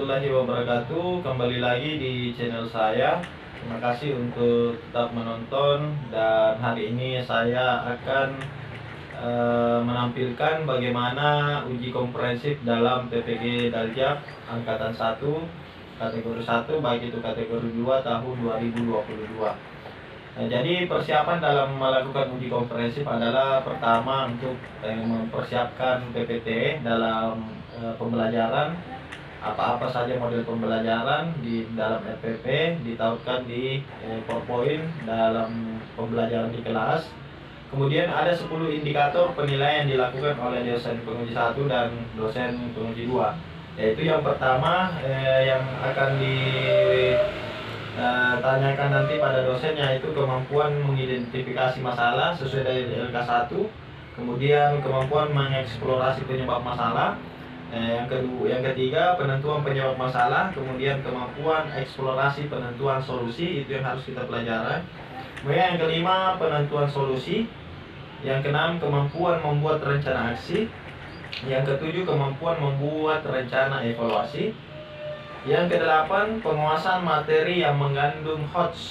warahmatullahi wabarakatuh. Kembali lagi di channel saya. Terima kasih untuk tetap menonton. Dan hari ini saya akan menampilkan bagaimana uji komprehensif dalam PPG Daljak Angkatan 1 kategori 1, baik itu kategori 2 tahun 2022. Nah, jadi persiapan dalam melakukan uji komprehensif adalah pertama untuk mempersiapkan PPT dalam pembelajaran, apa-apa saja model pembelajaran di dalam RPP ditautkan di PowerPoint dalam pembelajaran di kelas. Kemudian ada 10 indikator penilaian yang dilakukan oleh dosen penguji 1 dan dosen penguji 2. Yaitu yang pertama yang akan tanyakan nanti pada dosen, yaitu kemampuan mengidentifikasi masalah sesuai dari LK1, kemudian kemampuan mengeksplorasi penyebab masalah, yang ketiga penentuan penyebab masalah, kemudian kemampuan eksplorasi penentuan solusi, itu yang harus kita pelajari. Kemudian yang kelima penentuan solusi, yang keenam kemampuan membuat rencana aksi, yang ketujuh kemampuan membuat rencana evaluasi, yang kedelapan penguasaan materi yang mengandung HOTS,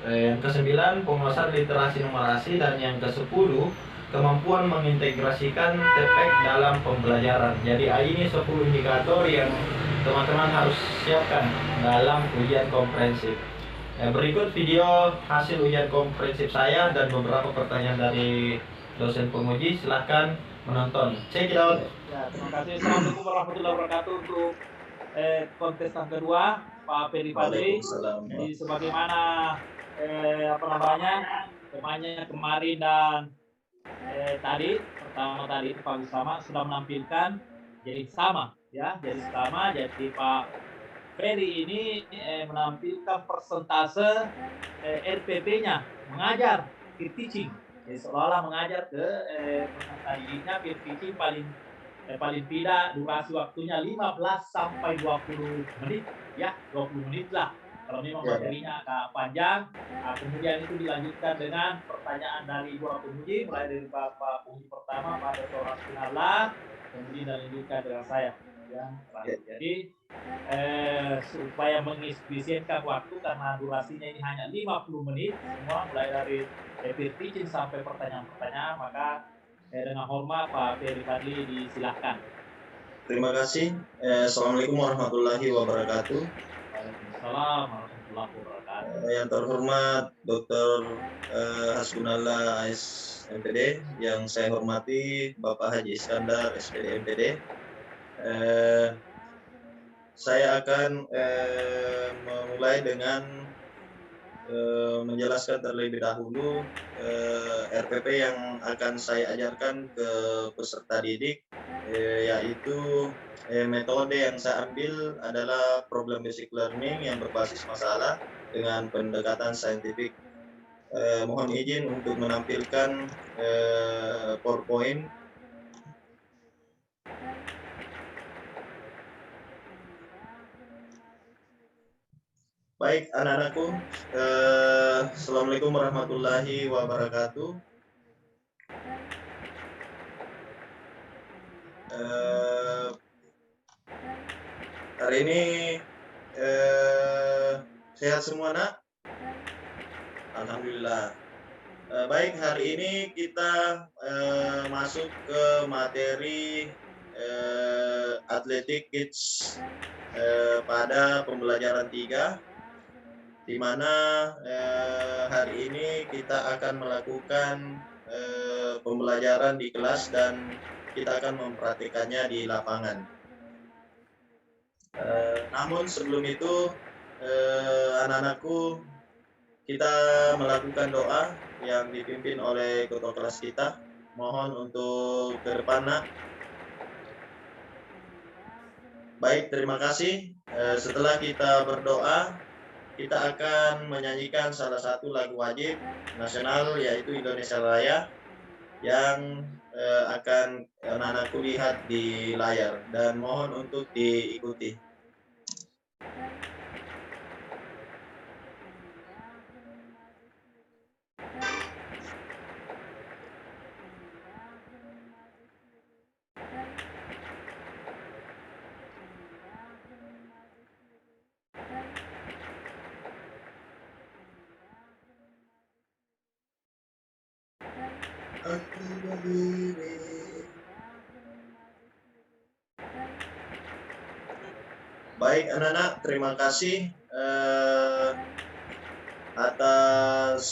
yang kesembilan penguasaan literasi numerasi, dan yang kesepuluh kemampuan mengintegrasikan TPEK dalam pembelajaran. Jadi ini 10 indikator yang teman-teman harus siapkan dalam ujian komprehensif. Berikut video hasil ujian komprehensif saya dan beberapa pertanyaan dari dosen penguji. Silahkan menonton. Check it out. Ya, terima kasih. Assalamualaikum warahmatullahi wabarakatuh. Untuk kontestan kedua, Pak Ferry Fadli. Jadi sebagaimana temannya kemarin dan tadi Pak Wisama sudah menampilkan, jadi sama ya, jadi Pak Ferry ini menampilkan persentase RPP-nya mengajar peer teaching. Jadi seolah-olah mengajar ke peserta didiknya peer teaching paling tidak durasi waktunya 15 sampai 20 menit ya, 20 menit lah kalau memang materinya agak panjang. Nah, kemudian itu dilanjutkan dengan pertanyaan dari dua penguji, mulai dari Bapak penguji pertama Pak Dr. Hasbunallah, kemudian dilanjutkan dengan saya yang terakhir. Jadi supaya mengefisienkan waktu karena durasinya ini hanya 50 menit semua, mulai dari peer teaching sampai pertanyaan-pertanyaan, maka dengan hormat Pak Ferry Fadli disilahkan. Terima kasih. Assalamualaikum warahmatullahi wabarakatuh. Waalaikumsalam warahmatullahi wabarakatuh. Yang terhormat Dr. Hasbunallah AS MPD, yang saya hormati Bapak Haji Iskandar SPD MPD. Saya akan memulai dengan menjelaskan terlebih dahulu RPP yang akan saya ajarkan ke peserta didik, yaitu metode yang saya ambil adalah problem basic learning yang berbasis masalah dengan pendekatan saintifik. Mohon izin untuk menampilkan PowerPoint. Baik anak-anakku, Assalamualaikum warahmatullahi wabarakatuh. Hari ini sehat semua, nak? Alhamdulillah. Baik, hari ini kita masuk ke materi Athletic Kids pada pembelajaran 3, di mana hari ini kita akan melakukan pembelajaran di kelas dan kita akan mempraktikannya di lapangan. Namun sebelum itu, anak-anakku, kita melakukan doa yang dipimpin oleh ketua kelas kita. Mohon untuk ke depan, nak. Baik, terima kasih. Setelah kita berdoa, kita akan menyanyikan salah satu lagu wajib nasional, yaitu Indonesia Raya, yang akan anak-anakku lihat di layar, dan mohon untuk diikuti. aku berdiri. Baik anak-anak, terima kasih atas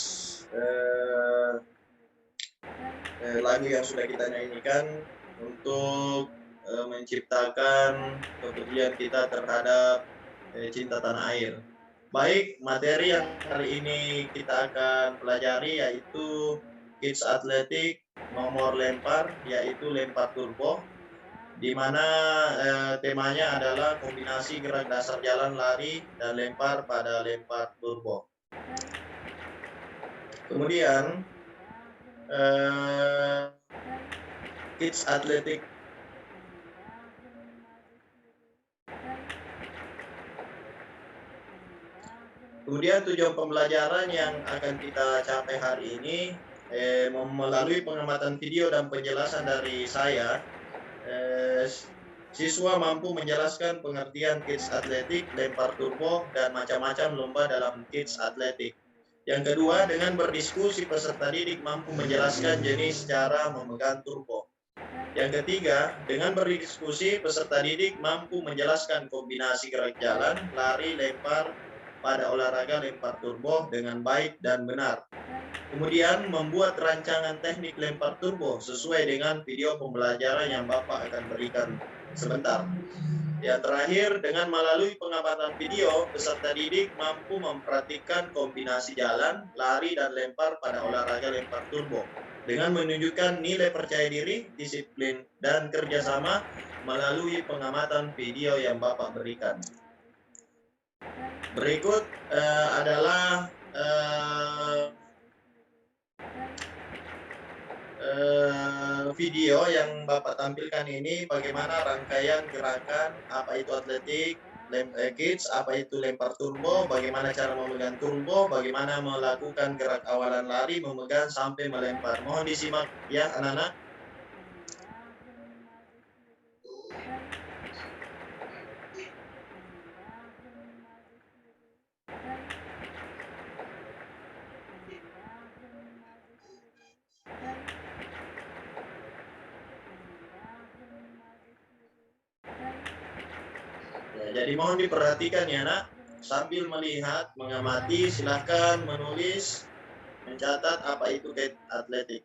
lagu yang sudah kita nyanyikan untuk menciptakan kepedulian kita terhadap cinta tanah air. Baik, materi yang kali ini kita akan pelajari yaitu Kids Athletic nomor lempar, yaitu lempar turbo, di mana temanya adalah kombinasi gerak dasar jalan, lari, dan lempar pada lempar turbo. Kemudian Kids Athletic Kemudian tujuan pembelajaran yang akan kita capai hari ini melalui pengamatan video dan penjelasan dari saya, siswa mampu menjelaskan pengertian Kids Athletic, lempar turbo, dan macam-macam lomba dalam Kids Athletic. Yang kedua, dengan berdiskusi peserta didik mampu menjelaskan jenis cara memegang turbo. Yang ketiga, dengan berdiskusi peserta didik mampu menjelaskan kombinasi gerak jalan, lari, lempar, pada olahraga lempar turbo dengan baik dan benar. Kemudian membuat rancangan teknik lempar turbo sesuai dengan video pembelajaran yang Bapak akan berikan sebentar. Yang terakhir, dengan melalui pengamatan video, peserta didik mampu memperhatikan kombinasi jalan, lari, dan lempar pada olahraga lempar turbo dengan menunjukkan nilai percaya diri, disiplin, dan kerjasama melalui pengamatan video yang Bapak berikan. Berikut adalah video yang Bapak tampilkan ini, bagaimana rangkaian gerakan, apa itu atletik, kids, apa itu lempar turbo, bagaimana cara memegang turbo, bagaimana melakukan gerak awalan lari, memegang sampai melempar. Mohon disimak ya anak-anak. Ya, jadi mohon diperhatikan ya nak, sambil melihat, mengamati, silahkan menulis, mencatat apa itu atletik.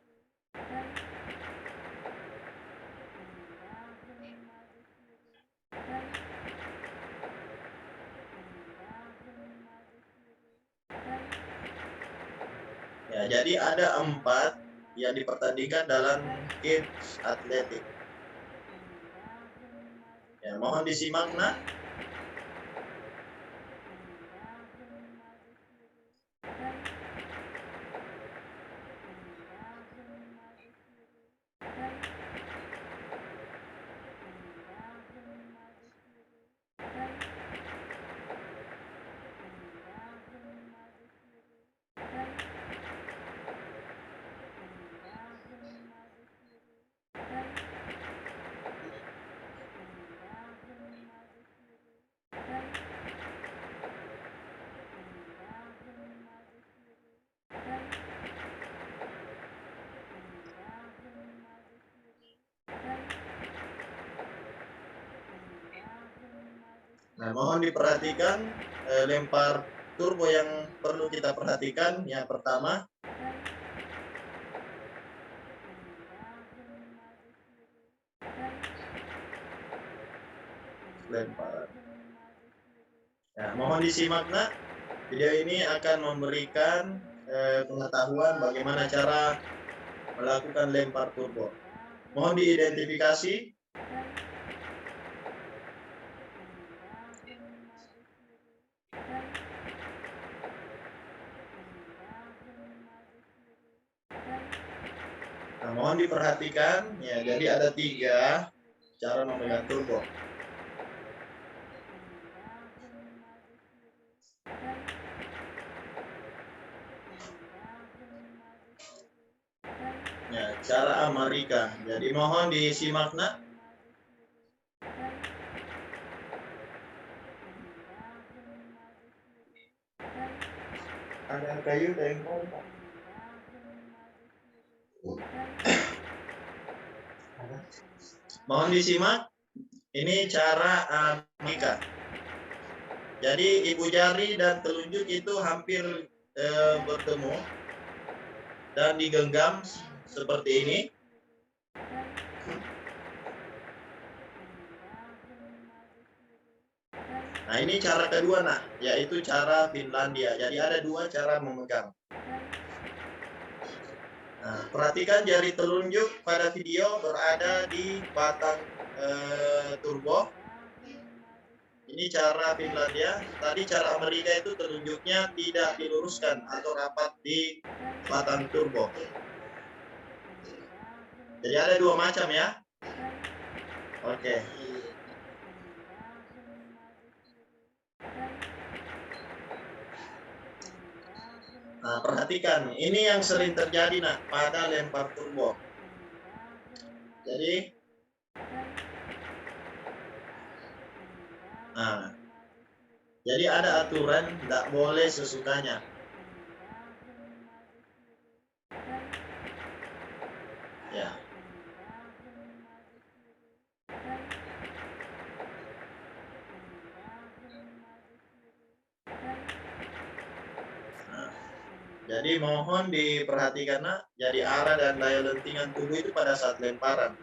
Ya, jadi ada 4 yang dipertandingkan dalam Kids Athletic. Ya, mohon disimak nak. Nah, mohon diperhatikan lempar turbo yang perlu kita perhatikan. Yang pertama, lempar. Nah, mohon disimak nak. Video ini akan memberikan pengetahuan bagaimana cara melakukan lempar turbo. Mohon diidentifikasi. Nah, mohon diperhatikan ya, jadi ada 3 cara memegang turbo. Ya, cara Amerika. Jadi mohon disimak nak. Ada kayu dan kompak. Mohon disimak. Ini cara Mika. Jadi ibu jari dan telunjuk itu hampir bertemu dan digenggam seperti ini. Nah, ini cara kedua, nak, yaitu cara Finlandia. Jadi ada dua cara memegang. Nah, perhatikan jari telunjuk pada video berada di batang turbo. Ini cara Finlandia. Tadi cara Amerika itu telunjuknya tidak diluruskan atau rapat di batang turbo. Jadi ada dua macam ya. Oke. Nah, perhatikan, ini yang sering terjadi nak pada lempar turbo. Jadi, nah, jadi ada aturan tidak boleh sesukanya. Ya. Jadi mohon diperhatikan nak, jadi arah dan daya lentingan tubuh itu pada saat lemparan.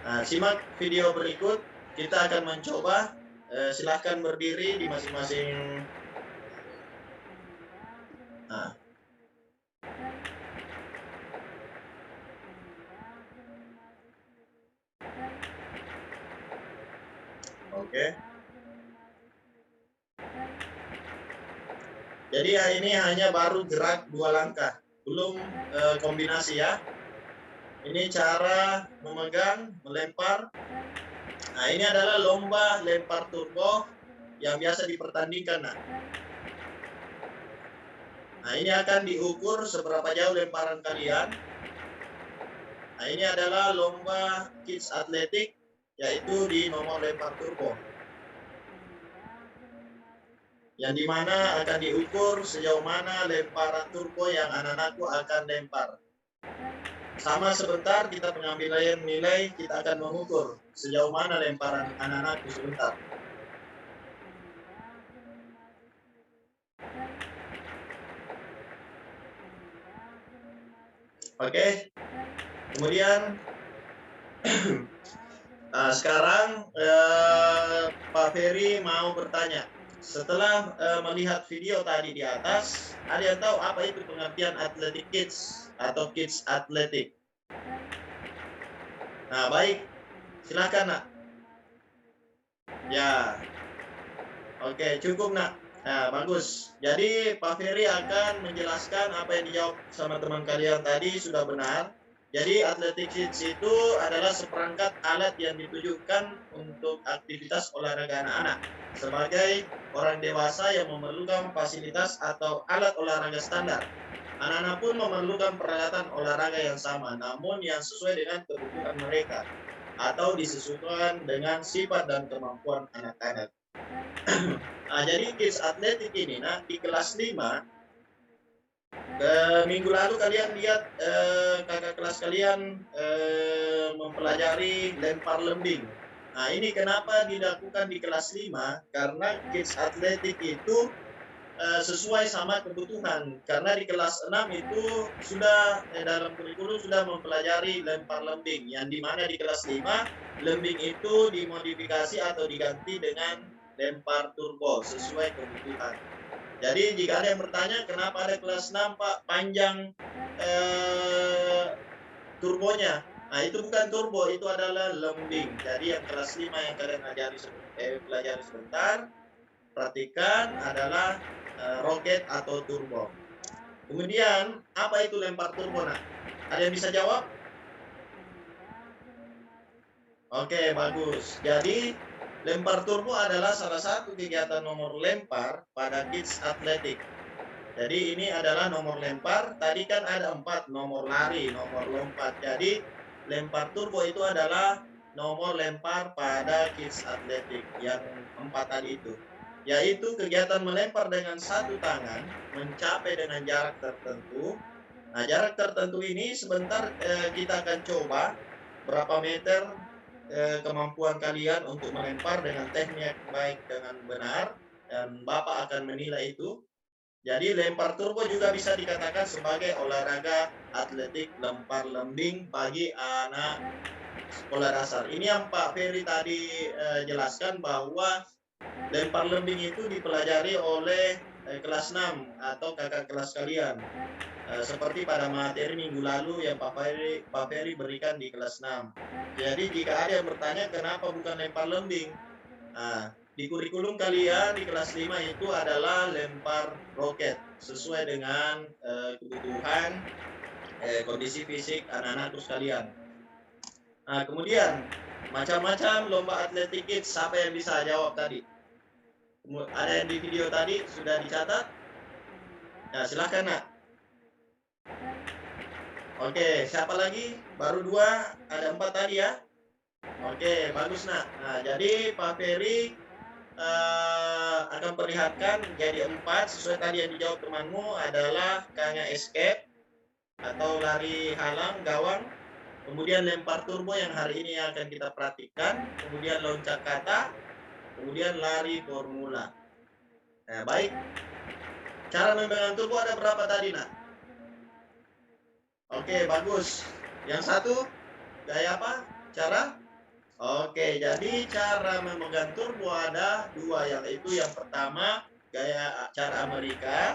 Nah, simak video berikut, kita akan mencoba. Silahkan berdiri di masing-masing. Nah. Oke. Jadi ini hanya baru gerak 2 langkah, belum kombinasi ya. Ini cara memegang, melempar. Nah, ini adalah lomba lempar turbo yang biasa dipertandingkan. Nah, ini akan diukur seberapa jauh lemparan kalian. Nah, ini adalah lomba kids atletik, yaitu di nomor lempar turbo. Yang dimana akan diukur sejauh mana lemparan turbo yang anak-anakku akan lempar. Sama sebentar kita pengambilan nilai, kita akan mengukur sejauh mana lemparan anak-anakku sebentar. Oke. Kemudian sekarang Pak Ferry mau bertanya. Setelah melihat video tadi di atas, ada yang tahu apa itu pengertian athletic kids atau kids atletik? Nah, baik. Silakan, nak. Ya. Oke, cukup, nak. Nah, bagus. Jadi Pak Ferry akan menjelaskan apa yang dijawab sama teman kalian tadi sudah benar. Jadi athletic kids itu adalah seperangkat alat yang ditujukan untuk aktivitas olahraga anak-anak. Sebagai orang dewasa yang memerlukan fasilitas atau alat olahraga standar, anak-anak pun memerlukan peralatan olahraga yang sama, namun yang sesuai dengan kebutuhan mereka atau disesuaikan dengan sifat dan kemampuan anak-anak. Nah, jadi kids atletik ini, nah, di kelas 5, minggu lalu kalian lihat kakak kelas kalian mempelajari lempar lembing. Nah, ini kenapa dilakukan di kelas 5? Karena kids atletik itu sesuai sama kebutuhan. Karena di kelas 6 itu sudah dalam kurikulum sudah mempelajari lempar lembing, yang dimana di kelas 5 lembing itu dimodifikasi atau diganti dengan lempar turbo sesuai kebutuhan. Jadi jika ada yang bertanya kenapa ada kelas 6 Pak panjang turbonya, nah itu bukan turbo, itu adalah lembing. Jadi yang kelas 5 yang kalian pelajari sebentar, perhatikan adalah roket atau turbo. Kemudian apa itu lempar turbo? Nah, ada yang bisa jawab? Oke, bagus. Jadi lempar turbo adalah salah satu kegiatan nomor lempar pada kids atletik. Jadi ini adalah nomor lempar. Tadi kan ada 4, nomor lari, nomor lompat. Jadi lempar turbo itu adalah nomor lempar pada kids atletik yang 4 tadi itu. Yaitu kegiatan melempar dengan satu tangan mencapai dengan jarak tertentu Nah, jarak tertentu ini sebentar kita akan coba berapa meter kemampuan kalian untuk melempar dengan teknik baik dengan benar, dan Bapak akan menilai itu. Jadi lempar turbo juga bisa dikatakan sebagai olahraga atletik lempar lembing bagi anak sekolah dasar. Ini yang Pak Ferry tadi jelaskan, bahwa lempar lembing itu dipelajari oleh kelas 6 atau kakak kelas kalian. Seperti pada materi minggu lalu yang Pak Ferry berikan di kelas 6. Jadi jika ada yang bertanya kenapa bukan lempar lembing, di kurikulum kalian di kelas 5 itu adalah lempar roket sesuai dengan kebutuhan kondisi fisik anak-anakku sekalian. Nah, kemudian macam-macam lomba atletik kids. Siapa yang bisa jawab tadi? Ada yang di video tadi sudah dicatat? Nah, silahkan nak. Oke, siapa lagi? Baru 2, ada 4 tadi ya. Oke, bagus nak. Nah, jadi Pak Ferry akan perlihatkan jadi 4 sesuai tadi yang dijawab temanmu adalah Kanya escape atau lari halang gawang, kemudian lempar turbo yang hari ini akan kita praktikkan, kemudian loncat kata, kemudian lari formula. Nah, baik. Cara memegang turbo ada berapa tadi nak? Oke, bagus. Yang satu gaya apa? Cara? Oke, jadi cara memegang turbo ada 2, yaitu yang pertama gaya cara Amerika.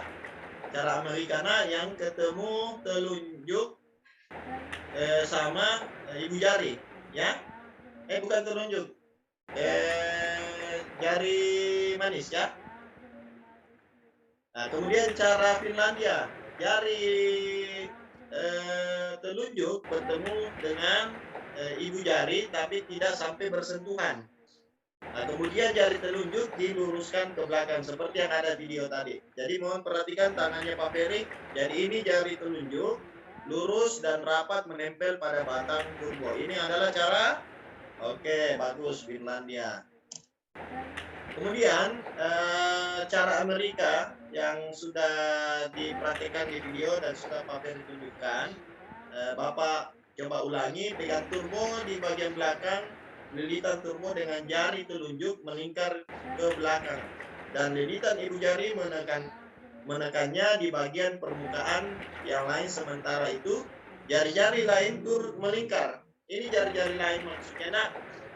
Cara Americana yang ketemu telunjuk sama ibu jari, ya. Bukan telunjuk. Jari manis ya. Nah, kemudian cara Finlandia, jari telunjuk bertemu dengan ibu jari tapi tidak sampai bersentuhan. Nah, kemudian jari telunjuk diluruskan ke belakang seperti yang ada video tadi. Jadi mohon perhatikan tangannya Pak Ferry. Jadi ini jari telunjuk lurus dan rapat menempel pada batang turbo. Ini adalah cara. Oke, bagus Finlandia. Kemudian cara Amerika yang sudah diperhatikan di video dan sudah Pak Ferry tunjukkan. Bapak coba ulangi, pegang turbo di bagian belakang, lilitan turbo dengan jari telunjuk melingkar ke belakang, dan lilitan ibu jari menekannya di bagian permukaan yang lain. Sementara itu jari-jari lain turut melingkar. Ini jari-jari lain maksudnya nak,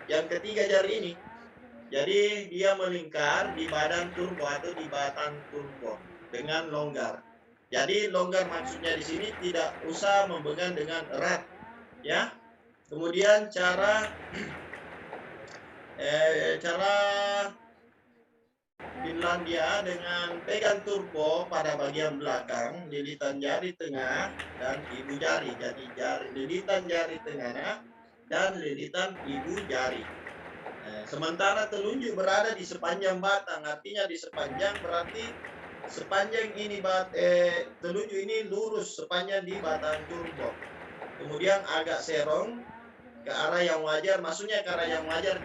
yang ketiga jari ini. Jadi dia melingkar di badan turbo atau di batang turbo dengan longgar. Jadi longgar maksudnya di sini tidak usah memegang dengan erat, ya. Kemudian cara Finlandia dengan pegang turbo pada bagian belakang, lilitan jari tengah dan ibu jari. Jadi lilitan jari tengah dan lilitan ibu jari. Sementara telunjuk berada di sepanjang batang, artinya di sepanjang, berarti sepanjang ini telunjuk ini lurus sepanjang di batang turbo. Kemudian agak serong ke arah yang wajar, maksudnya ke arah yang wajar,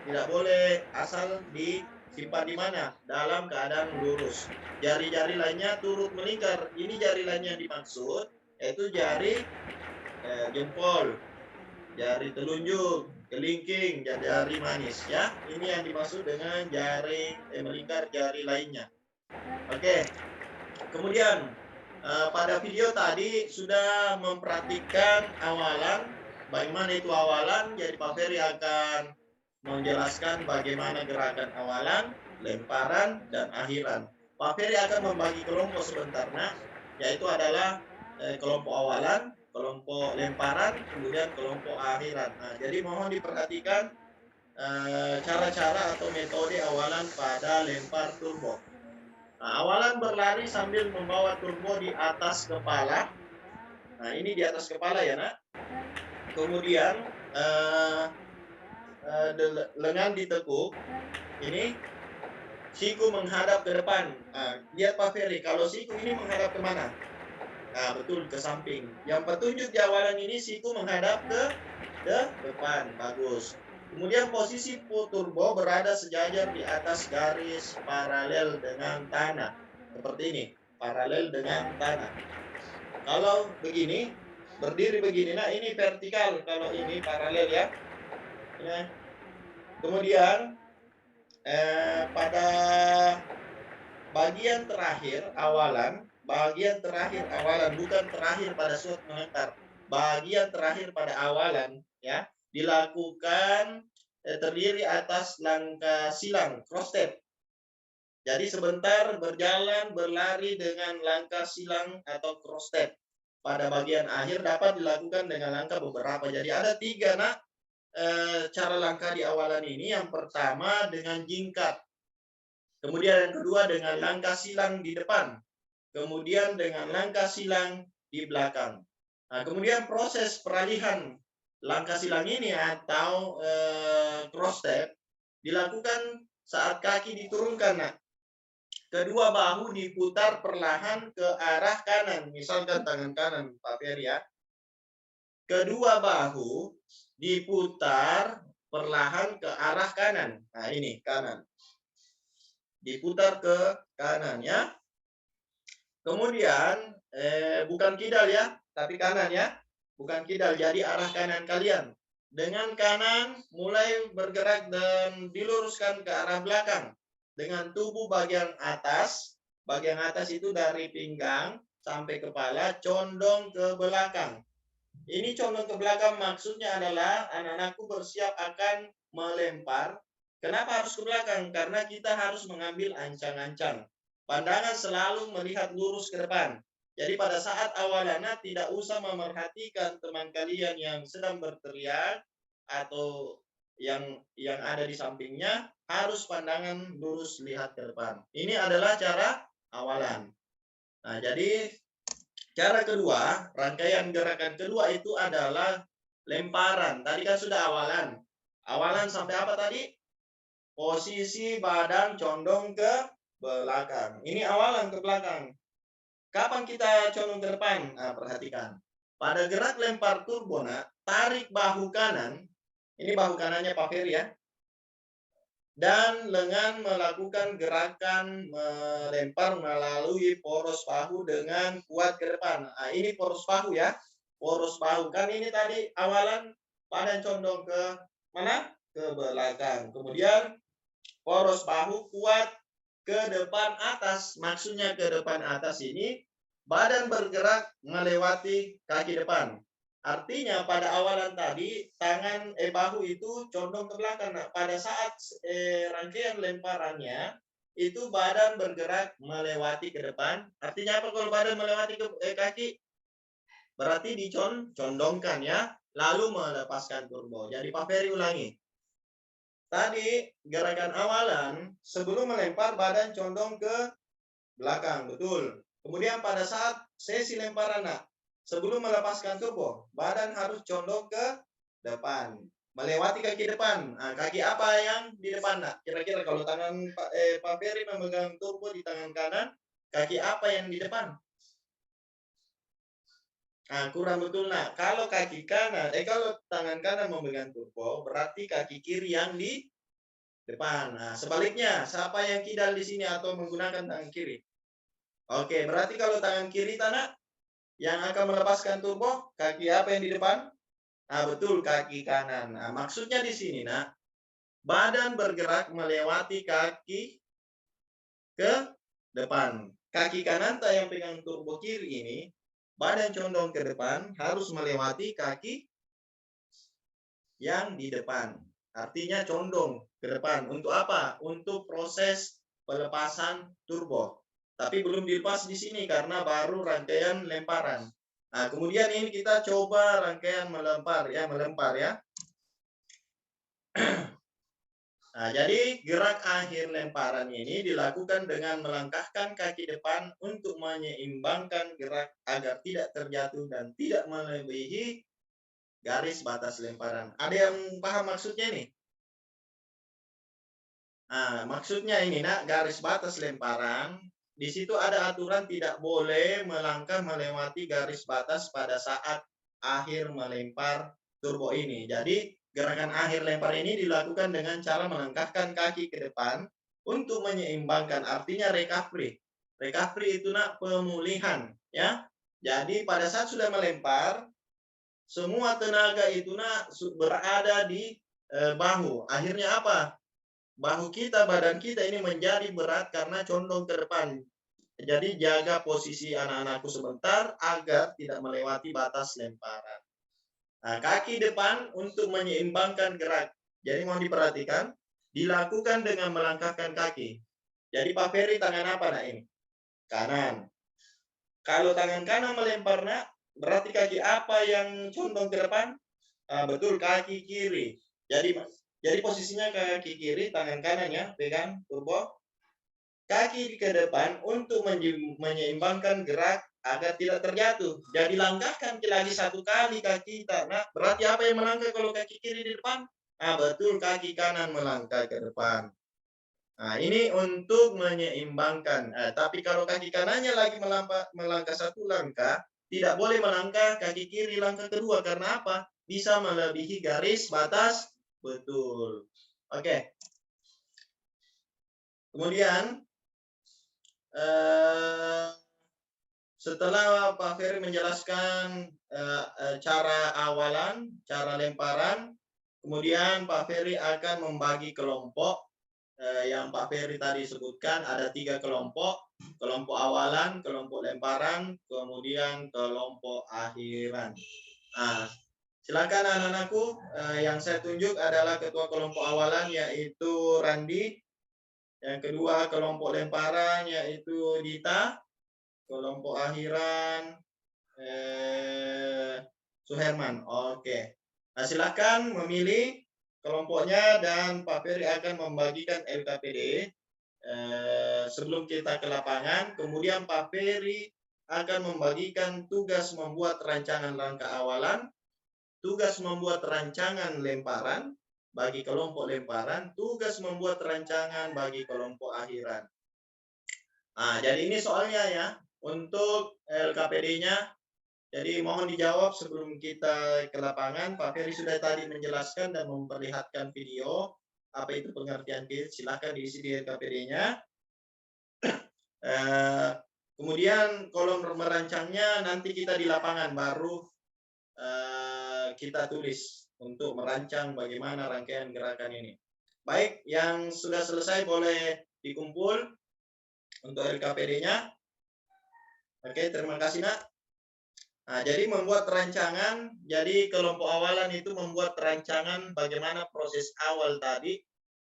tidak boleh asal disimpan di mana, dalam keadaan lurus. Jari-jari lainnya turut melingkar. Ini jari lainnya dimaksud yaitu jari jempol, jari telunjuk, kelingking, jari manis, ya. Ini yang dimaksud dengan jari melingkar jari lainnya. Oke. Kemudian pada video tadi sudah memperhatikan awalan. Bagaimana itu awalan? Jadi Pak Ferry akan menjelaskan bagaimana gerakan awalan, lemparan, dan akhiran. Pak Ferry akan membagi kelompok sebentar, yaitu adalah kelompok awalan, kelompok lemparan, kemudian kelompok akhiran. Nah, jadi mohon diperhatikan cara-cara atau metode awalan pada lempar turbo. Nah, awalan berlari sambil membawa turbo di atas kepala. Nah, ini di atas kepala ya nak. Kemudian lengan ditekuk. Ini siku menghadap ke depan. Nah, lihat Pak Ferry, kalau siku ini menghadap ke mana? Nah, betul, ke samping. Yang petunjuk di awalan ini siku menghadap ke depan. Bagus. Kemudian posisi turbo berada sejajar di atas garis paralel dengan tanah. Seperti ini, paralel dengan tanah. kalau begini, berdiri begini, nah ini vertikal, kalau ini paralel ya. Ya. Kemudian pada bagian terakhir awalan bukan terakhir pada suat melempar, bagian terakhir pada awalan ya dilakukan terdiri atas langkah silang cross step. Jadi sebentar berjalan berlari dengan langkah silang atau cross step. Pada bagian akhir dapat dilakukan dengan langkah beberapa. Jadi ada 3 nak cara langkah di awalan ini. Yang pertama dengan jingkat. Kemudian yang kedua dengan langkah silang di depan. Kemudian dengan langkah silang di belakang. Nah, kemudian proses peralihan langkah silang ini atau cross step dilakukan saat kaki diturunkan. Nah, kedua bahu diputar perlahan ke arah kanan. Misalkan tangan kanan, Pak Ferry ya. Kedua bahu diputar perlahan ke arah kanan. Nah, ini kanan. Diputar ke kanan ya. Kemudian bukan kidal ya, tapi kanan ya. Bukan kidal, jadi arah kanan kalian. Dengan kanan mulai bergerak dan diluruskan ke arah belakang. Dengan tubuh bagian atas itu dari pinggang sampai kepala condong ke belakang. Ini condong ke belakang maksudnya adalah anak-anakku bersiap akan melempar. Kenapa harus ke belakang? Karena kita harus mengambil ancang-ancang. Pandangan selalu melihat lurus ke depan. Jadi pada saat awalnya tidak usah memerhatikan teman kalian yang sedang berteriak atau yang ada di sampingnya, harus pandangan lurus lihat ke depan. Ini adalah cara awalan. Nah, jadi cara kedua, rangkaian gerakan kedua itu adalah lemparan. Tadi kan sudah awalan. Awalan sampai apa tadi? Posisi badan condong ke belakang. Ini awalan ke belakang. Kapan kita condong ke depan? Nah, perhatikan. Pada gerak lempar turbo, tarik bahu kanan. Ini bahu kanannya Pak Ferry ya. Dan lengan melakukan gerakan melempar melalui poros bahu dengan kuat ke depan. Nah, ini poros bahu ya. Poros bahu. Kan ini tadi awalan badan condong ke mana? Ke belakang. Kemudian poros bahu kuat ke depan atas. Maksudnya ke depan atas ini badan bergerak melewati kaki depan. Artinya pada awalan tadi tangan bahu itu condong ke belakang. Nah, pada saat rangkaian lemparannya itu badan bergerak melewati ke depan. Artinya apa kalau badan melewati ke kaki? Berarti dicondongkan ya, lalu melepaskan turbo. Jadi Pak Ferry ulangi. Tadi gerakan awalan sebelum melempar badan condong ke belakang, betul. Kemudian pada saat sesi lemparan, sebelum melepaskan turbo, badan harus condong ke depan, melewati kaki depan. Nah, kaki apa yang di depan, Kira-kira kalau tangan Pak Ferry memegang turbo di tangan kanan, kaki apa yang di depan? Nah, kurang betul, Kalau kaki kanan, kalau tangan kanan memegang turbo, berarti kaki kiri yang di depan. Nah, sebaliknya, siapa yang kidal di sini atau menggunakan tangan kiri? Oke, berarti kalau tangan kiri yang akan melepaskan turbo, kaki apa yang di depan? Nah, betul, kaki kanan. Nah, maksudnya di sini, badan bergerak melewati kaki ke depan. Kaki kanan yang pegang turbo kiri ini, badan condong ke depan, harus melewati kaki yang di depan. Artinya condong ke depan. Untuk apa? Untuk proses pelepasan turbo. Tapi belum dilepas di sini karena baru rangkaian lemparan. Nah, kemudian ini kita coba rangkaian melempar ya. Nah, jadi gerak akhir lemparan ini dilakukan dengan melangkahkan kaki depan untuk menyeimbangkan gerak agar tidak terjatuh dan tidak melebihi garis batas lemparan. Ada yang paham maksudnya nih? Nah, maksudnya ini garis batas lemparan. Di situ ada aturan tidak boleh melangkah melewati garis batas pada saat akhir melempar turbo ini. Jadi gerakan akhir lempar ini dilakukan dengan cara melangkahkan kaki ke depan untuk menyeimbangkan. Artinya recovery. Recovery itu pemulihan ya. Jadi pada saat sudah melempar, semua tenaga itu berada di bahu. Akhirnya apa? Bahu kita, badan kita ini menjadi berat karena condong ke depan. Jadi jaga posisi anak-anakku sebentar agar tidak melewati batas lemparan. Nah, kaki depan untuk menyeimbangkan gerak. Jadi mohon diperhatikan, dilakukan dengan melangkahkan kaki. Jadi Pak Ferry tangan apa nak ini? Kanan. Kalau tangan kanan melempar nak, berarti kaki apa yang condong ke depan? Betul, kaki kiri. Jadi posisinya kaki kiri, tangan kanan ya, pegang turbo. Kaki ke depan untuk menyeimbangkan gerak agar tidak terjatuh. Jadi langkahkan lagi satu kali kaki kita. Nah, berarti apa yang melangkah kalau kaki kiri di depan? Betul, kaki kanan melangkah ke depan. Nah, ini untuk menyeimbangkan. Tapi kalau kaki kanannya lagi melangkah satu langkah, tidak boleh melangkah kaki kiri langkah kedua. Karena apa? Bisa melebihi garis batas. Betul. Oke. Kemudian, setelah Pak Ferry menjelaskan cara awalan, cara lemparan, kemudian Pak Ferry akan membagi kelompok yang Pak Ferry tadi sebutkan. Ada 3 kelompok, kelompok awalan, kelompok lemparan, kemudian kelompok akhiran. Nah, silakan anak-anakku, yang saya tunjuk adalah ketua kelompok awalan yaitu Randi, yang kedua kelompok lemparan yaitu Dita, kelompok akhiran Suherman. Oke. Nah, silakan memilih kelompoknya dan Pak Ferry akan membagikan LKPD sebelum kita ke lapangan. Kemudian Pak Ferry akan membagikan tugas membuat rancangan langkah awalan, tugas membuat rancangan lemparan bagi kelompok lemparan, tugas membuat rancangan bagi kelompok akhiran. Nah, jadi ini soalnya ya untuk LKPD-nya. Jadi mohon dijawab sebelum kita ke lapangan. Pak Ferry sudah tadi menjelaskan dan memperlihatkan video apa itu pengertian kit. Silakan diisi di LKPD-nya. Kemudian kolom merancangnya nanti kita di lapangan baru kita tulis untuk merancang bagaimana rangkaian gerakan ini. Baik, yang sudah selesai boleh dikumpul untuk LKPD-nya. Oke, terima kasih nak. Nah, jadi membuat rancangan, jadi kelompok awalan itu membuat rancangan bagaimana proses awal tadi,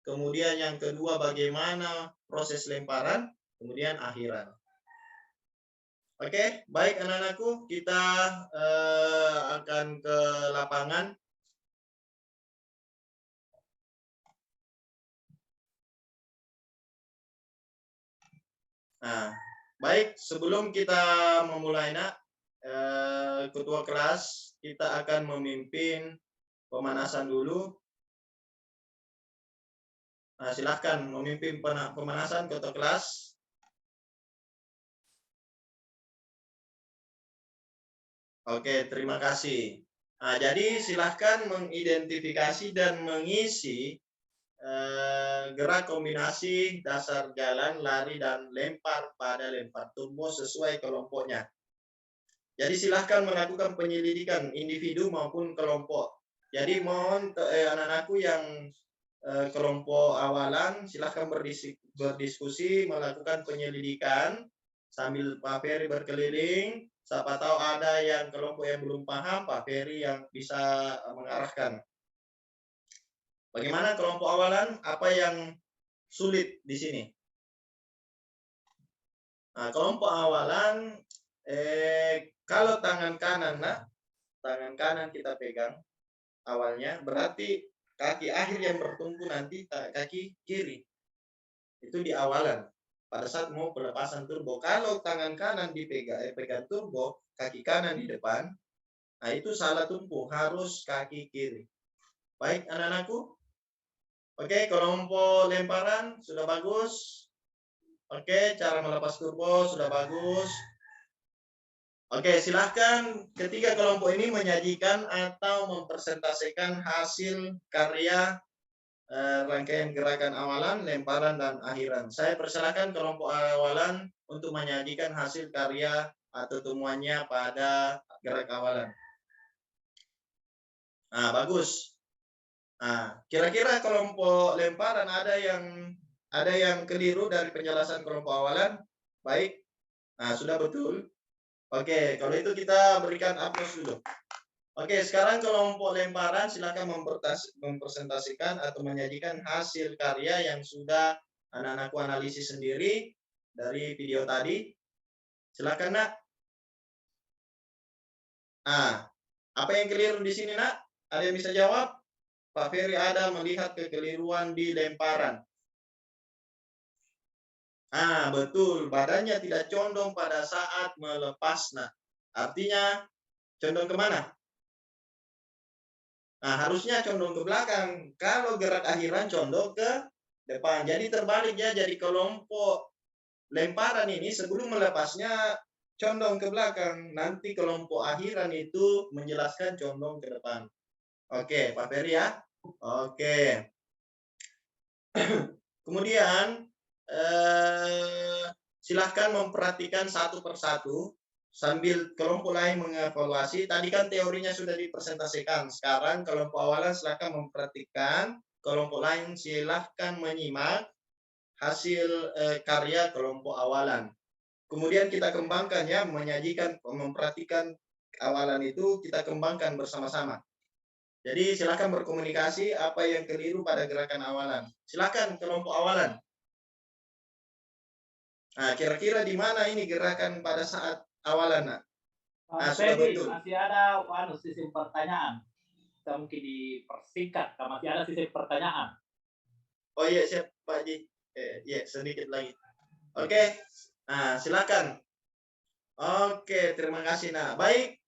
kemudian yang kedua bagaimana proses lemparan, kemudian akhiran. Oke, baik anak-anakku, kita akan ke lapangan. Nah, baik, sebelum kita memulai nak, ketua kelas kita akan memimpin pemanasan dulu. Nah, silahkan memimpin pemanasan ketua kelas. Oke, terima kasih. Nah, jadi silahkan mengidentifikasi dan mengisi gerak kombinasi dasar jalan, lari, dan lempar pada lempar turbo sesuai kelompoknya. Jadi silahkan melakukan penyelidikan individu maupun kelompok. Jadi mohon anak-anakku yang kelompok awalan silahkan berdiskusi, melakukan penyelidikan sambil Pak Ferry berkeliling. Siapa tahu ada yang kelompok yang belum paham, Pak Ferry yang bisa mengarahkan. Bagaimana kelompok awalan? Apa yang sulit di sini? Nah, kelompok awalan, kalau tangan kanan, tangan kanan kita pegang awalnya, berarti kaki akhir yang bertumpu nanti kaki kiri. Itu di awalan. Pada saat mau pelepasan turbo, kalau tangan kanan pegang turbo, kaki kanan di depan, nah itu salah tumpu, harus kaki kiri. Baik anak-anakku. Oke, kelompok lemparan sudah bagus. Oke, cara melepas turbo sudah bagus. Oke, silahkan ketiga kelompok ini menyajikan atau mempresentasikan hasil karya rangkaian gerakan awalan, lemparan, dan akhiran. Saya persilakan kelompok awalan untuk menyajikan hasil karya atau temuannya pada gerak awalan. Nah, bagus. Nah, kira-kira kelompok lemparan ada yang keliru dari penjelasan kelompok awalan? Baik. Nah, sudah betul. Oke, kalau itu kita berikan aplaus dulu. Oke, sekarang kelompok lemparan silakan mempresentasikan atau menyajikan hasil karya yang sudah anak-anakku analisis sendiri dari video tadi. Silakan, Nak. Nah, apa yang keliru di sini, Nak? Ada yang bisa jawab? Pak Ferry ada melihat kekeliruan di lemparan. Ah, betul. Badannya tidak condong pada saat melepas. Nah, artinya condong kemana? Nah, harusnya condong ke belakang. Kalau gerak akhiran condong ke depan. Jadi terbalik ya. Jadi kelompok lemparan ini sebelum melepasnya condong ke belakang. Nanti kelompok akhiran itu menjelaskan condong ke depan. Oke, Pak Ferry ya. Oke. Kemudian silahkan memperhatikan satu persatu sambil kelompok lain mengevaluasi. Tadi kan teorinya sudah dipresentasikan. Sekarang kelompok awalan silahkan memperhatikan, kelompok lain silahkan menyimak hasil karya kelompok awalan. Kemudian kita kembangkan ya, menyajikan, memperhatikan awalan itu kita kembangkan bersama-sama. Jadi silakan berkomunikasi apa yang keliru pada gerakan awalan. Silakan kelompok awalan. Nah, kira-kira di mana ini gerakan pada saat awalan, Nak? Nah, sudah betul. masih ada sistem pertanyaan. Kita mungkin dipersingkat. Masih ada sistem pertanyaan. Oh iya, siap Pak Haji. Iya, sedikit lagi. Oke. Nah, silakan. Oke, terima kasih. Nah, baik.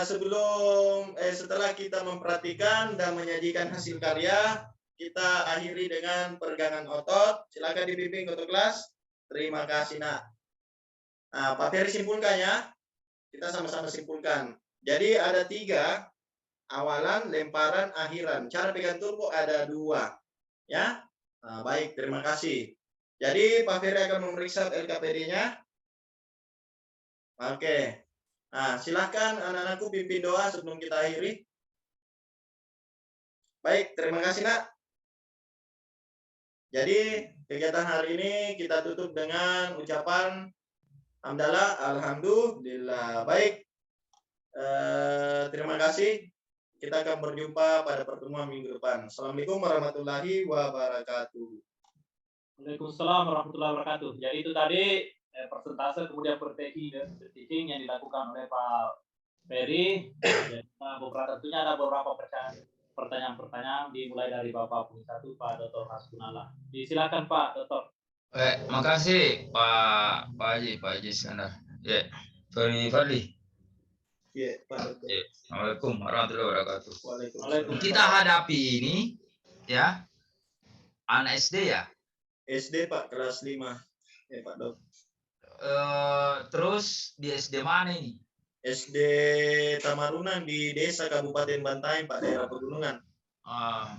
Setelah kita memperhatikan dan menyajikan hasil karya, kita akhiri dengan peregangan otot. Silakan dibimbing ke kelas. Terima kasih, Nak. Nah, Pak Ferry simpulkan ya. Kita sama-sama simpulkan. Jadi ada 3, awalan, lemparan, akhiran. Cara pegang turbo ada 2. Ya. Nah, baik, terima kasih. Jadi Pak Ferry akan memeriksa LKPD-nya. Oke. Nah, silahkan anak-anakku pimpin doa sebelum kita akhiri. Baik, terima kasih, Nak. Jadi kegiatan hari ini kita tutup dengan ucapan hamdalah, alhamdulillah. Baik, terima kasih. Kita akan berjumpa pada pertemuan minggu depan. Assalamualaikum warahmatullahi wabarakatuh. Waalaikumsalam warahmatullahi wabarakatuh. Jadi itu tadi persentase kemudian teaching yang dilakukan oleh Pak Ferry. Tentunya ada beberapa pertanyaan-pertanyaan dimulai dari Bapak Punisatu, Pak Dr. Hasbunallah. Disilakan Pak Dr. Makasih Pak Haji Iskandar. Ya, Ferry Fadli. Ya, Pak. Assalamualaikum warahmatullahi wabarakatuh. Waalaikumsalam. Kita hadapi ini ya anak SD ya. SD Pak, kelas 5. Ya Pak Dok. Terus di SD mana ini? SD Tamarunan di Desa Kabupaten Bantaeng, Pak, daerah pegunungan.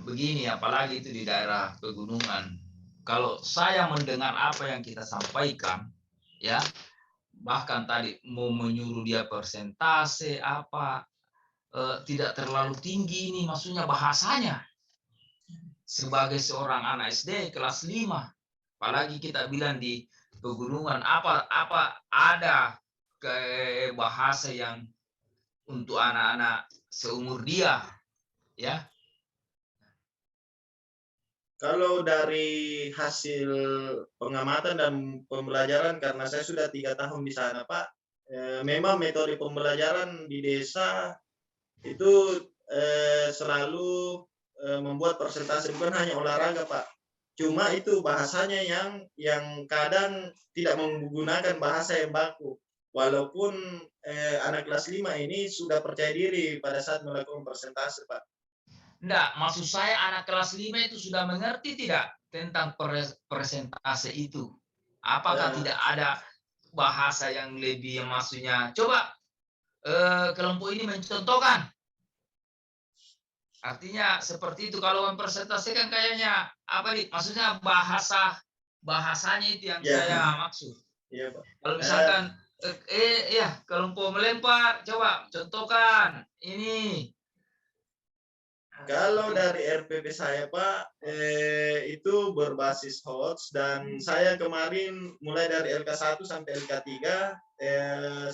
Begini, apalagi itu di daerah pegunungan. Kalau saya mendengar apa yang kita sampaikan, ya, bahkan tadi mau menyuruh dia persentase apa, tidak terlalu tinggi ini, maksudnya bahasanya. Sebagai seorang anak SD kelas 5, apalagi kita bilang di pegunungan, apa ada ke bahasa yang untuk anak-anak seumur dia, ya. Kalau dari hasil pengamatan dan pembelajaran, karena saya sudah 3 tahun di sana, Pak, memang metode pembelajaran di desa itu selalu membuat persentase, bukan hanya olahraga, Pak. Cuma itu bahasanya yang kadang tidak menggunakan bahasa yang baku. Walaupun anak kelas 5 ini sudah percaya diri pada saat melakukan persentase, Pak. Enggak, maksud saya anak kelas 5 itu sudah mengerti tidak tentang persentase itu? Apakah tidak ada bahasa yang lebih, maksudnya coba kelompok ini mencontohkan? Artinya seperti itu. Kalau mempresentasikan kayaknya apa nih? Maksudnya bahasanya itu yang saya maksud. Iya, Pak. Kalau misalkan Ya, kelompok melempar, coba contohkan ini. Kalau dari RPP saya Pak, itu berbasis hots dan saya kemarin mulai dari LK1 sampai LK3,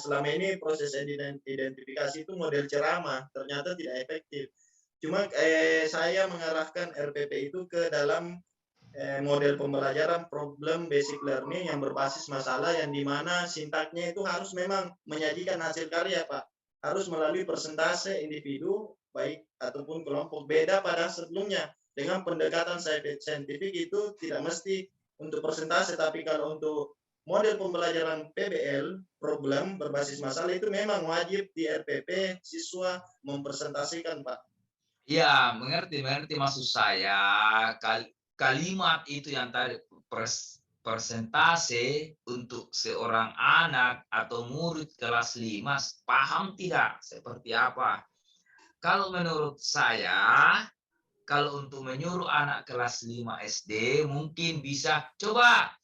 selama ini proses identifikasi itu model ceramah, ternyata tidak efektif. Cuma saya mengarahkan RPP itu ke dalam model pembelajaran problem basic learning yang berbasis masalah yang dimana sintaknya itu harus memang menyajikan hasil karya Pak. Harus melalui persentase individu baik ataupun kelompok, beda pada sebelumnya dengan pendekatan saintifik itu tidak mesti untuk persentase, tapi kalau untuk model pembelajaran PBL problem berbasis masalah itu memang wajib di RPP siswa mempresentasikan Pak. Ya, mengerti maksud saya. Kalimat itu yang tadi persentase untuk seorang anak atau murid kelas 5 paham tidak seperti apa? Kalau menurut saya, kalau untuk menyuruh anak kelas 5 SD mungkin bisa coba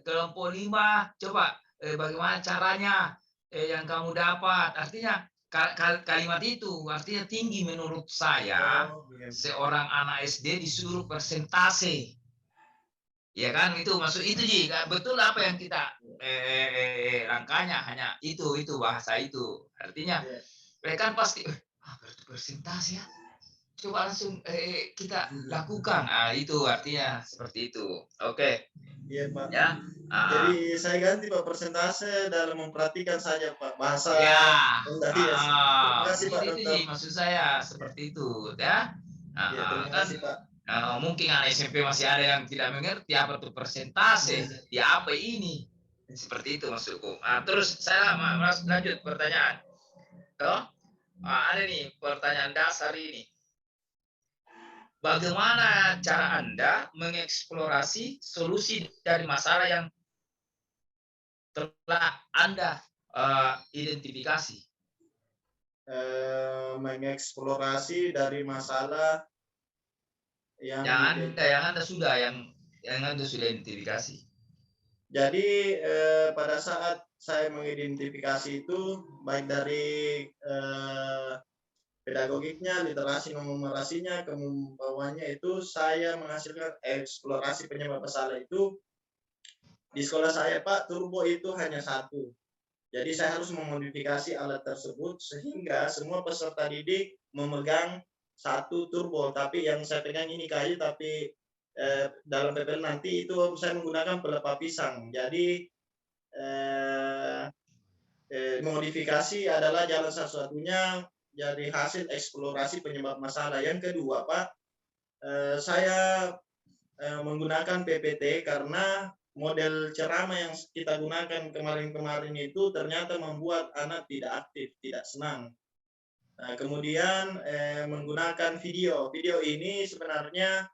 kelompok 5 coba bagaimana caranya yang kamu dapat. Artinya kalimat itu artinya tinggi menurut saya. Seorang anak SD disuruh persentase. Ya kan itu maksud itu Ji. Betul apa yang kita rangkanya hanya itu bahasa itu. Artinya mereka kan pasti persentase ya. Coba langsung kita lakukan. Itu artinya seperti itu. Oke. Iya Pak. Ya. Jadi saya ganti Pak persentase dalam memperhatikan saja Pak bahasa. Ya. Terima kasih Pak Itu Dokter. sih maksud saya seperti itu ya. Ya, terima kasih Pak. Mungkin anak SMP masih ada yang tidak mengerti apa itu persentase, ya apa ini, seperti itu maksudku. Terus saya lanjut pertanyaan. Ada nih pertanyaan dasar ini. Bagaimana cara Anda mengeksplorasi solusi dari masalah yang telah Anda identifikasi? Mengeksplorasi dari masalah yang Anda sudah identifikasi. Jadi pada saat saya mengidentifikasi itu baik dari pedagogiknya, literasi numerasinya, kemampuannya itu saya menghasilkan eksplorasi penyebab masalah itu. Di sekolah saya Pak, turbo itu hanya satu. Jadi saya harus memodifikasi alat tersebut sehingga semua peserta didik memegang satu turbo. Tapi yang saya pegang ini kayu, tapi dalam PPL nanti itu saya menggunakan pelepah pisang. Jadi modifikasi adalah jalan satu-satunya jadi hasil eksplorasi penyebab masalah. Yang kedua Pak, saya menggunakan PPT karena model ceramah yang kita gunakan kemarin-kemarin itu ternyata membuat anak tidak aktif, tidak senang. Nah, kemudian menggunakan video. Video ini sebenarnya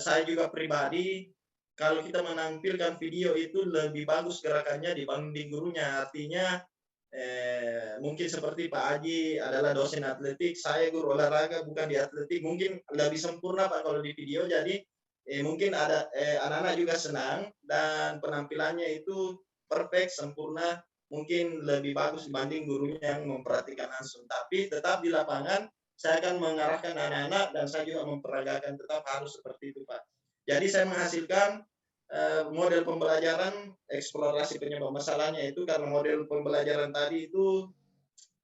saya juga pribadi, kalau kita menampilkan video itu lebih bagus gerakannya dibanding gurunya. Artinya mungkin seperti Pak Aji adalah dosen atletik, saya guru olahraga bukan di atletik, mungkin lebih sempurna Pak kalau di video. Jadi mungkin ada anak-anak juga senang dan penampilannya itu perfect, sempurna, mungkin lebih bagus dibanding gurunya yang memperhatikan langsung. Tapi tetap di lapangan saya akan mengarahkan anak-anak dan saya juga memperagakan, tetap harus seperti itu Pak. Jadi saya menghasilkan model pembelajaran eksplorasi penyebab masalahnya itu karena model pembelajaran tadi itu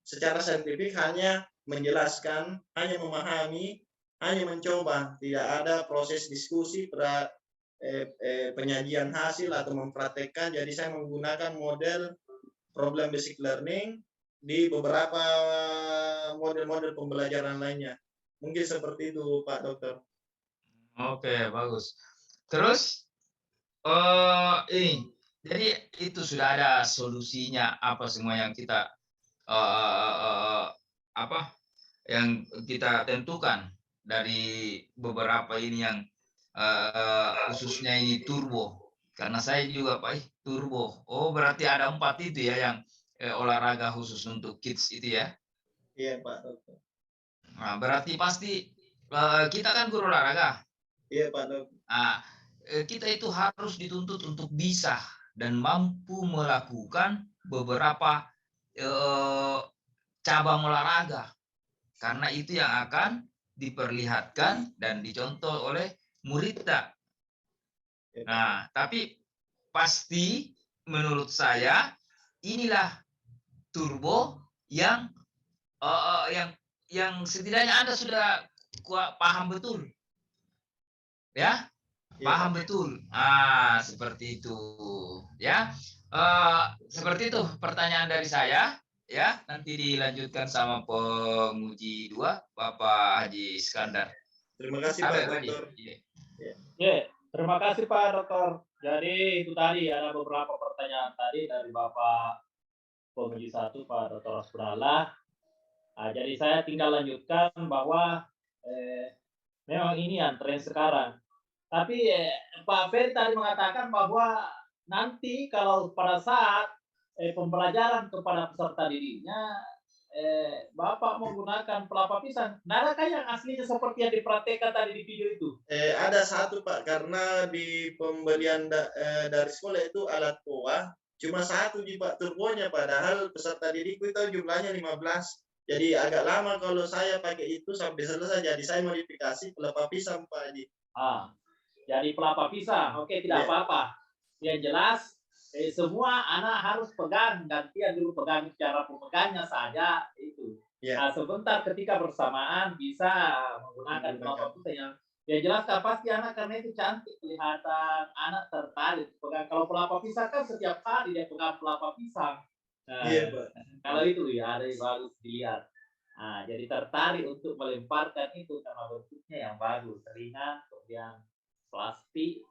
secara saintifik hanya menjelaskan, hanya memahami, hanya mencoba, tidak ada proses diskusi penyajian hasil atau mempraktekkan. Jadi saya menggunakan model problem basic learning di beberapa model-model pembelajaran lainnya. Mungkin seperti itu Pak Dokter. Oke, bagus. Terus ini jadi itu sudah ada solusinya apa semua yang kita yang kita tentukan dari beberapa ini yang khususnya ini turbo, karena saya juga Pak turbo. Oh berarti ada 4 itu ya yang olahraga khusus untuk kids itu ya? Iya Pak Dokter. Nah, berarti pasti kita kan guru olahraga. Iya Pak Dokter. Nah, kita itu harus dituntut untuk bisa dan mampu melakukan beberapa cabang olahraga, karena itu yang akan diperlihatkan dan dicontoh oleh muridnya. Nah, tapi pasti menurut saya inilah turbo yang yang setidaknya Anda sudah paham betul, ya, paham betul. Seperti itu, ya. Seperti itu pertanyaan dari saya, ya. Nanti dilanjutkan sama penguji 2, Bapak Haji Iskandar. Terima kasih Pak Dokter. Ya, terima kasih Pak Dokter. Jadi itu tadi ada beberapa pertanyaan tadi dari Bapak penguji 1 Pak Dokter Hasbunallah. Jadi saya tinggal lanjutkan bahwa memang ini yang tren sekarang. Tapi Pak Ferry tadi mengatakan bahwa nanti kalau pada saat pembelajaran kepada peserta didiknya, Bapak menggunakan pelapa pisang. Nah, adakah yang aslinya seperti yang dipraktekkan tadi di video itu? Ada satu Pak, karena di pembelian dari sekolah itu alat POA cuma satu di Pak turbonya, padahal peserta didikku itu jumlahnya 15. Jadi agak lama kalau saya pakai itu sampai selesai. Jadi saya modifikasi pelapa pisang Pak Haji. Jadi pelapa pisang, oke, tidak apa-apa. Yang jelas semua anak harus pegang, gantian dulu pegang, cara pemegangnya saja itu. Nah, sebentar ketika bersamaan bisa menggunakan pelapa pisang yang jelas kan pasti anak karena itu cantik kelihatan, anak tertarik pegang. Kalau pelapa pisang kan setiap hari dia pegang pelapa pisang. Nah, kalau itu ya ada yang bagus dilihat. Nah, jadi tertarik untuk melemparkan itu karena bentuknya yang bagus, ringan, kemudian plastik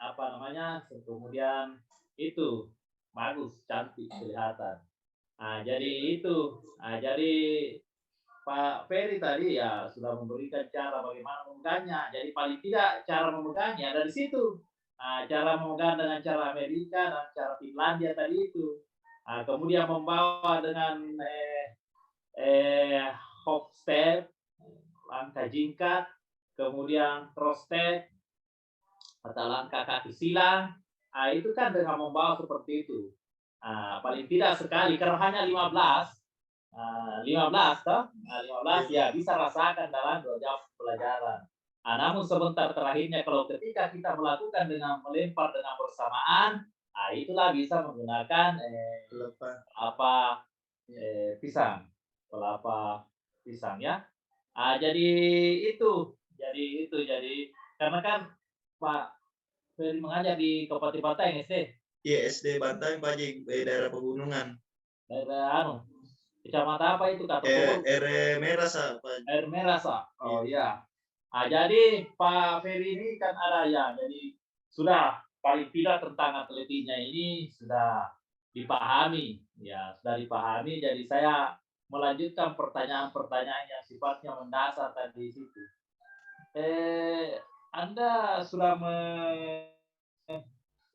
kemudian itu bagus, cantik kelihatan. Nah, jadi itu. Nah, jadi Pak Ferry tadi ya sudah memberikan cara bagaimana memegangnya. Jadi paling tidak cara memegangnya dari situ. Nah, cara memegang dengan cara Amerika dan cara Finlandia tadi itu. Nah, kemudian membawa dengan hop step, langkah jingkat, kemudian cross step, atau langkah kaki silang. Nah, itu kan dengan membawa seperti itu. Nah, paling tidak sekali, karena hanya 15 toh? 15 ya bisa rasakan dalam 2 jam pelajaran. Namun sebentar terakhirnya kalau ketika kita melakukan dengan melempar dengan bersamaan, itulah bisa menggunakan pelapa pisang ya. Jadi karena kan Pak Ferry mengajar di Kabupaten Bantaeng SD. Iya, SD Bantaeng Pak Haji, daerah pegunungan. Daerah kecamatan apa itu Kak? Air Merasa Pak. Air Merasa. Oh iya. Jadi Pak Ferry ini kan ada ya, jadi sudah paling tidak tentang atletiknya ini sudah dipahami, ya sudah dipahami. Jadi saya melanjutkan pertanyaan-pertanyaan yang sifatnya mendasar tadi di situ. Anda sudah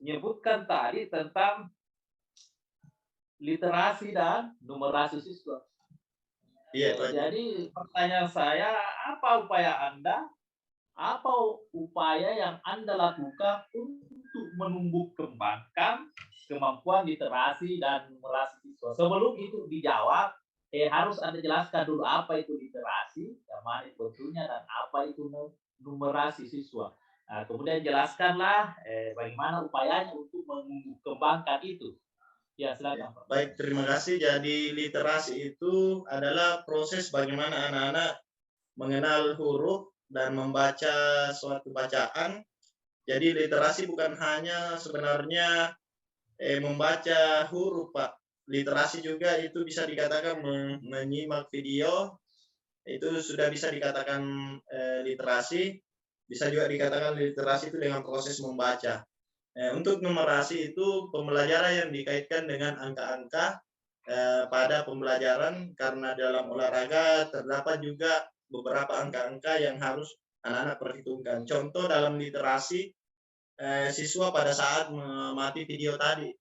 menyebutkan tadi tentang literasi dan numerasi siswa. Iya, Pak. Jadi pertanyaan saya, apa upaya yang Anda lakukan untuk menumbuh kembangkan kemampuan literasi dan numerasi siswa? Sebelum itu dijawab, harus Anda jelaskan dulu apa itu literasi, yang mana itu bentuknya, dan apa itu numerasi siswa. Nah, kemudian jelaskanlah bagaimana upayanya untuk menumbuh kembangkan itu. Ya, silakan Pak. Baik, terima kasih. Jadi literasi itu adalah proses bagaimana anak-anak mengenal huruf dan membaca suatu bacaan. Jadi literasi bukan hanya sebenarnya membaca huruf, Pak. Literasi juga itu bisa dikatakan menyimak video, itu sudah bisa dikatakan literasi. Bisa juga dikatakan literasi itu dengan proses membaca. Untuk numerasi itu pembelajaran yang dikaitkan dengan angka-angka pada pembelajaran, karena dalam olahraga terdapat juga beberapa angka-angka yang harus anak-anak perhitungkan. Contoh dalam literasi, siswa pada saat mengamati video tadi.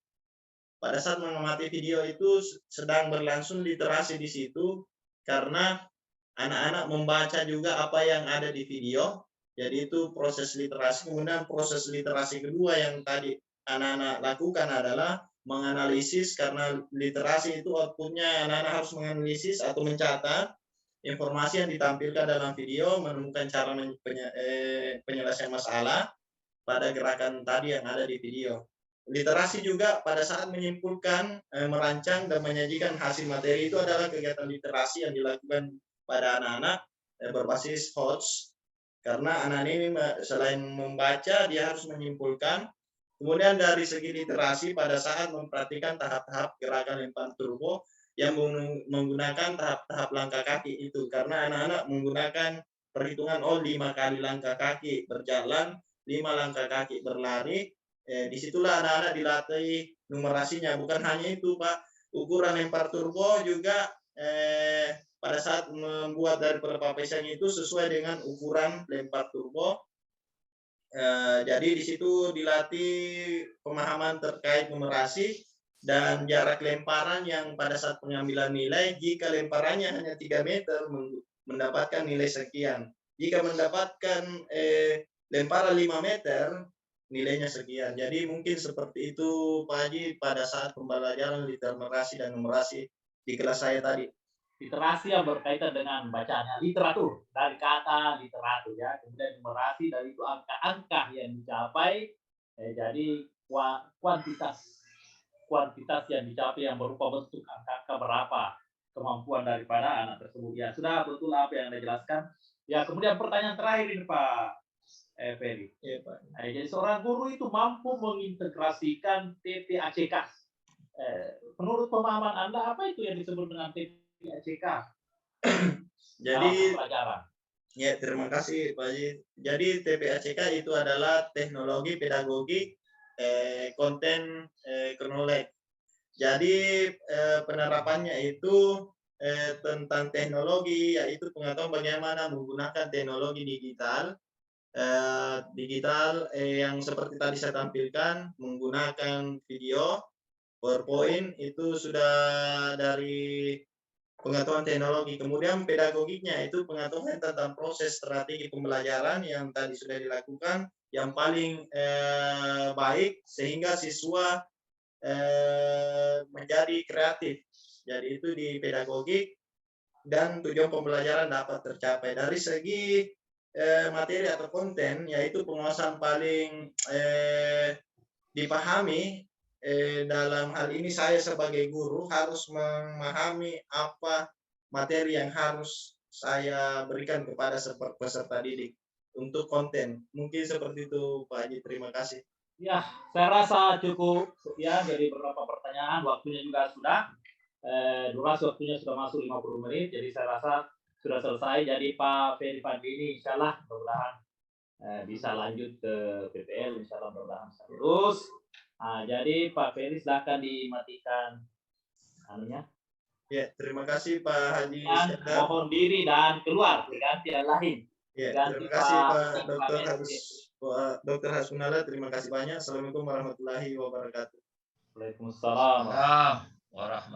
Pada saat mengamati video itu sedang berlangsung literasi di situ, karena anak-anak membaca juga apa yang ada di video, Jadi itu proses literasi. Kemudian proses literasi kedua yang tadi anak-anak lakukan adalah menganalisis, karena literasi itu outputnya anak-anak harus menganalisis atau mencatat informasi yang ditampilkan dalam video, menemukan cara penyelesaian masalah pada gerakan tadi yang ada di video. Literasi juga pada saat menyimpulkan, merancang dan menyajikan hasil materi itu adalah kegiatan literasi yang dilakukan pada anak-anak berbasis HOTS, karena anak ini selain membaca dia harus menyimpulkan. Kemudian dari segi literasi pada saat memperhatikan tahap-tahap gerakan lempar turbo yang menggunakan tahap-tahap langkah kaki itu, karena anak-anak menggunakan perhitungan 5 kali langkah kaki berjalan, 5 langkah kaki berlari. Disitulah anak-anak dilatih numerasinya. Bukan hanya itu Pak, ukuran lempar turbo juga pada saat membuat dari perpapesan itu sesuai dengan ukuran lempar turbo. Jadi di situ dilatih pemahaman terkait numerasi dan jarak lemparan yang pada saat pengambilan nilai, jika lemparannya hanya 3 meter mendapatkan nilai sekian. Jika mendapatkan lemparan 5 meter, nilainya sekian. Jadi mungkin seperti itu Pak Haji pada saat pembelajaran literasi dan numerasi di kelas saya tadi. Literasi yang berkaitan dengan bacanya, literatur dari kata literatur ya, kemudian numerasi dari itu angka-angka yang dicapai, jadi kuantitas yang dicapai yang berupa bentuk angka-angka berapa kemampuan daripada anak tersebut. Ya sudah betul apa yang Anda jelaskan. Ya kemudian pertanyaan terakhir ini Pak Ferry. Ya, Pak. Jadi seorang guru itu mampu mengintegrasikan TPACK. Menurut pemahaman Anda apa itu yang disebut dengan TPACK? Jadi ya terima kasih Pak Haji. Jadi TPACK itu adalah teknologi pedagogik konten kronologi. Jadi penerapannya itu tentang teknologi, yaitu pengetahuan bagaimana menggunakan teknologi digital yang seperti tadi saya tampilkan, menggunakan video, PowerPoint, itu sudah dari pengetahuan teknologi. Kemudian pedagogiknya itu pengetahuan tentang proses strategi pembelajaran yang tadi sudah dilakukan yang paling baik sehingga siswa menjadi kreatif. Jadi itu di pedagogik dan tujuan pembelajaran dapat tercapai. Dari segi materi atau konten, yaitu penguasaan paling dipahami. Dalam hal ini saya sebagai guru harus memahami apa materi yang harus saya berikan kepada peserta didik untuk konten. Mungkin seperti itu Pak Haji, terima kasih. Ya, saya rasa cukup ya, jadi beberapa pertanyaan, waktunya juga sudah. Durasi waktunya sudah masuk 50 menit, jadi saya rasa sudah selesai. Jadi Pak Ferry Fadli ini insya Allah mudah-mudahan bisa lanjut ke PPL, insya Allah mudah-mudahan bisa lulus. Nah, jadi Pak Ferry silakan dimatikan anunya. Ya, terima kasih Pak Haji. Mohon diri dan keluar berganti yang lain. Ya, terima kasih Pak Dr. Hasbunallah, terima kasih banyak. Assalamualaikum warahmatullahi wabarakatuh. Waalaikumsalam. Warahmatullahi